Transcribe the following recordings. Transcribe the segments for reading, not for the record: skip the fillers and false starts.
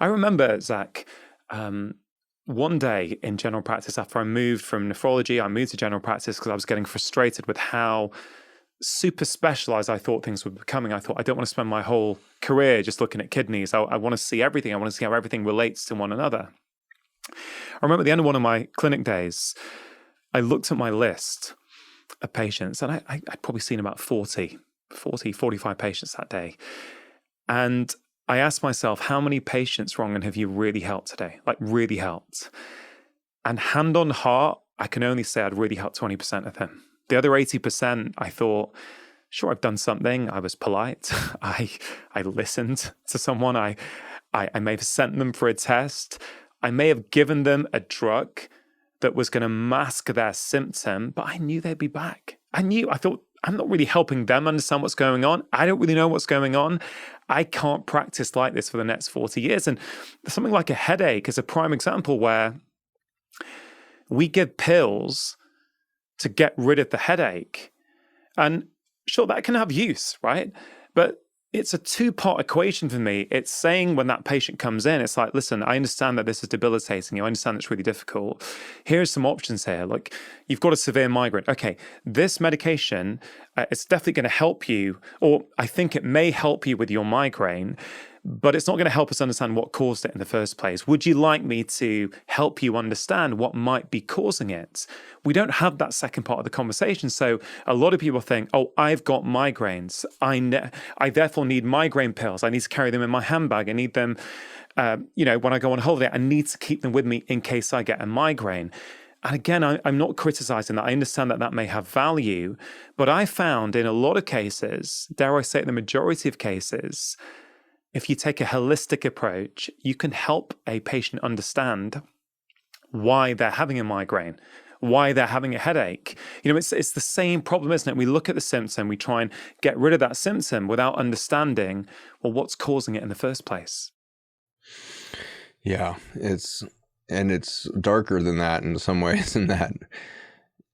I remember, Zach, one day in general practice after I moved from nephrology, I moved to general practice because I was getting frustrated with how super specialized I thought things were becoming. I thought, I don't want to spend my whole career just looking at kidneys. I want to see everything. I want to see how everything relates to one another. I remember at the end of one of my clinic days, I looked at my list of patients, and I'd probably seen about 45 patients that day. And I asked myself, how many patients, Rangan, have you really helped today? Like really helped? And hand on heart, I can only say I'd really helped 20% of them. The other 80%, I thought, sure, I've done something. I was polite. I listened to someone. I may have sent them for a test. I may have given them a drug that was going to mask their symptom, but I knew they'd be back. I thought, I'm not really helping them understand what's going on. I don't really know what's going on. I can't practice like this for the next 40 years. And something like a headache is a prime example where we give pills to get rid of the headache. And sure, that can have use, right? But it's a two-part equation for me. It's saying when that patient comes in, it's like, listen, I understand that this is debilitating you. I understand it's really difficult. Here's some options here. Like, you've got a severe migraine. Okay, this medication, it's definitely going to help you, or I think it may help you with your migraine, but it's not going to help us understand what caused it in the first place. Would you like me to help you understand what might be causing it? We don't have that second part of the conversation. So a lot of people think, oh, I've got migraines. I therefore need migraine pills. I need to carry them in my handbag. I need them, when I go on holiday, I need to keep them with me in case I get a migraine. And again, I'm not criticizing that. I understand that may have value. But I found in a lot of cases, dare I say it, the majority of cases, if you take a holistic approach, you can help a patient understand why they're having a migraine, why they're having a headache. It's the same problem, isn't it? We look at the symptom, we try and get rid of that symptom without understanding, well, what's causing it in the first place. Yeah, it's darker than that in some ways, in that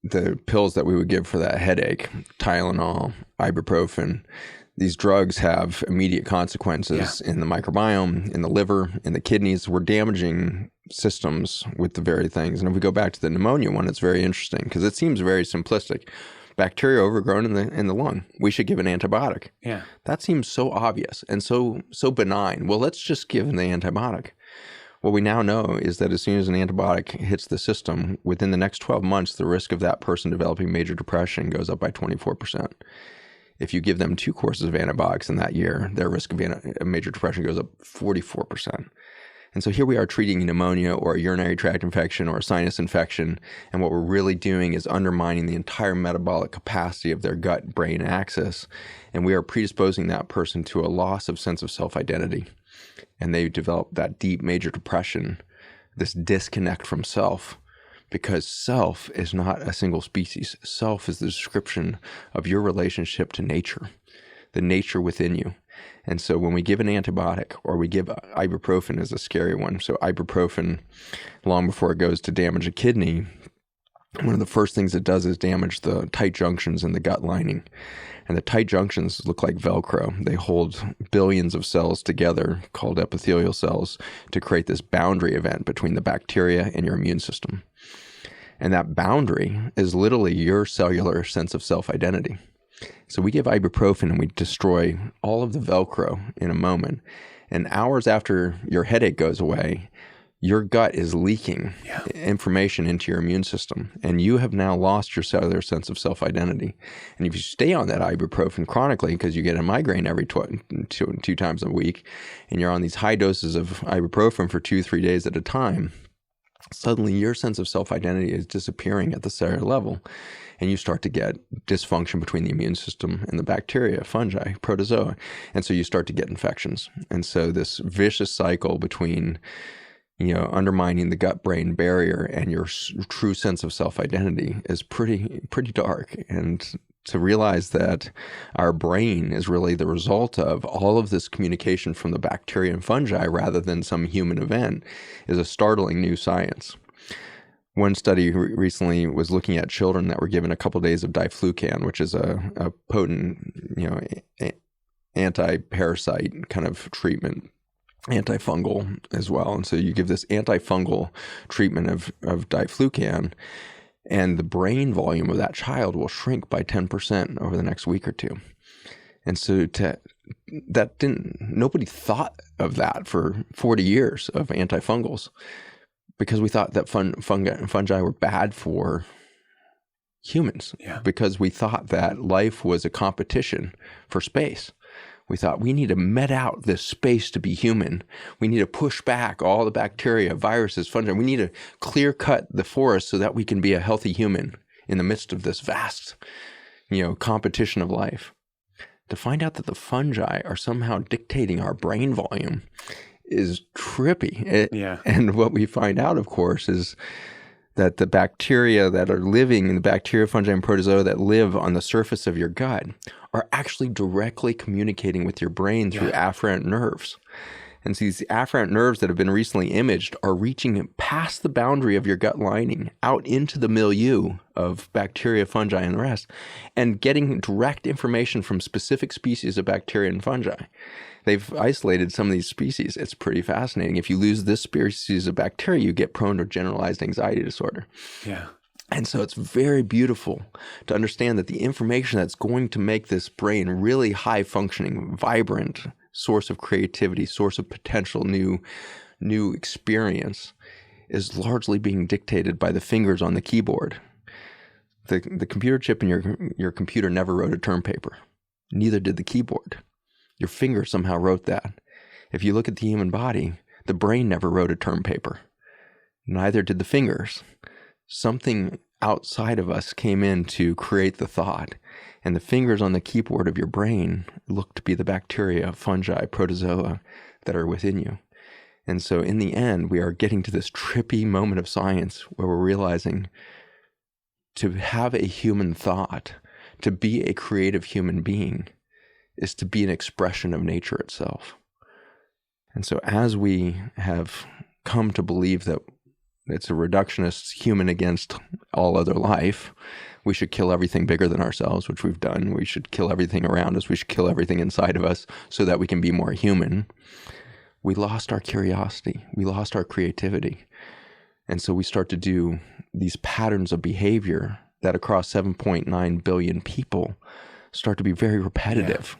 the pills that we would give for that headache, Tylenol, ibuprofen, these drugs have immediate consequences in the microbiome, in the liver, in the kidneys. We're damaging systems with the very things. And if we go back to the pneumonia one, it's very interesting because it seems very simplistic. Bacteria overgrown in the lung. We should give an antibiotic. Yeah. That seems so obvious and so benign. Well, let's just give the antibiotic. What we now know is that as soon as an antibiotic hits the system, within the next 12 months, the risk of that person developing major depression goes up by 24%. If you give them 2 courses of antibiotics in that year, their risk of major depression goes up 44%. And so here we are treating pneumonia or a urinary tract infection or a sinus infection, and what we're really doing is undermining the entire metabolic capacity of their gut-brain axis, and we are predisposing that person to a loss of sense of self-identity. And they develop that deep major depression, this disconnect from self, because self is not a single species. Self is the description of your relationship to nature, the nature within you. And so when we give an antibiotic, or we give ibuprofen, is a scary one. So ibuprofen, long before it goes to damage a kidney, one of the first things it does is damage the tight junctions in the gut lining. And the tight junctions look like Velcro. They hold billions of cells together, called epithelial cells, to create this boundary event between the bacteria and your immune system. And that boundary is literally your cellular sense of self-identity. So we give ibuprofen and we destroy all of the Velcro in a moment. And hours after your headache goes away, your gut is leaking information into your immune system, and you have now lost your cellular sense of self-identity. And if you stay on that ibuprofen chronically, because you get a migraine every two times a week, and you're on these high doses of ibuprofen for 2-3 days at a time, suddenly your sense of self-identity is disappearing at the cellular level, and you start to get dysfunction between the immune system and the bacteria, fungi, protozoa, and so you start to get infections. And so this vicious cycle between undermining the gut-brain barrier and your true sense of self-identity is pretty dark. And to realize that our brain is really the result of all of this communication from the bacteria and fungi rather than some human event is a startling new science. One study recently was looking at children that were given a couple days of diflucan, which is a potent, anti-parasite kind of treatment. antifungal as well. And so you give this antifungal treatment of diflucan, and the brain volume of that child will shrink by 10% over the next week or two. And so nobody thought of that for 40 years of antifungals, because we thought that fungi were bad for humans, because we thought that life was a competition for space. We thought we need to met out this space to be human. We need to push back all the bacteria, viruses, fungi. We need to clear cut the forest so that we can be a healthy human in the midst of this vast, competition of life. To find out that the fungi are somehow dictating our brain volume is trippy. And what we find out, of course, is that the bacteria that are living in the bacteria, fungi, and protozoa that live on the surface of your gut are actually directly communicating with your brain through afferent nerves. And so these afferent nerves that have been recently imaged are reaching past the boundary of your gut lining out into the milieu of bacteria, fungi, and the rest, and getting direct information from specific species of bacteria and fungi. They've isolated some of these species. It's pretty fascinating. If you lose this species of bacteria, you get prone to generalized anxiety disorder. Yeah. And so it's very beautiful to understand that the information that's going to make this brain really high functioning, vibrant, source of creativity, source of potential new experience is largely being dictated by the fingers on the keyboard. The computer chip in your computer never wrote a term paper. Neither did the keyboard. Your finger somehow wrote that. If you look at the human body, the brain never wrote a term paper. Neither did the fingers. Something outside of us came in to create the thought. And the fingers on the keyboard of your brain look to be the bacteria, fungi, protozoa that are within you. And so in the end, we are getting to this trippy moment of science where we're realizing to have a human thought, to be a creative human being, is to be an expression of nature itself. And so as we have come to believe that it's a reductionist human against all other life, we should kill everything bigger than ourselves, which we've done. We should kill everything around us. We should kill everything inside of us so that we can be more human. We lost our curiosity. We lost our creativity. And so we start to do these patterns of behavior that across 7.9 billion people start to be very repetitive.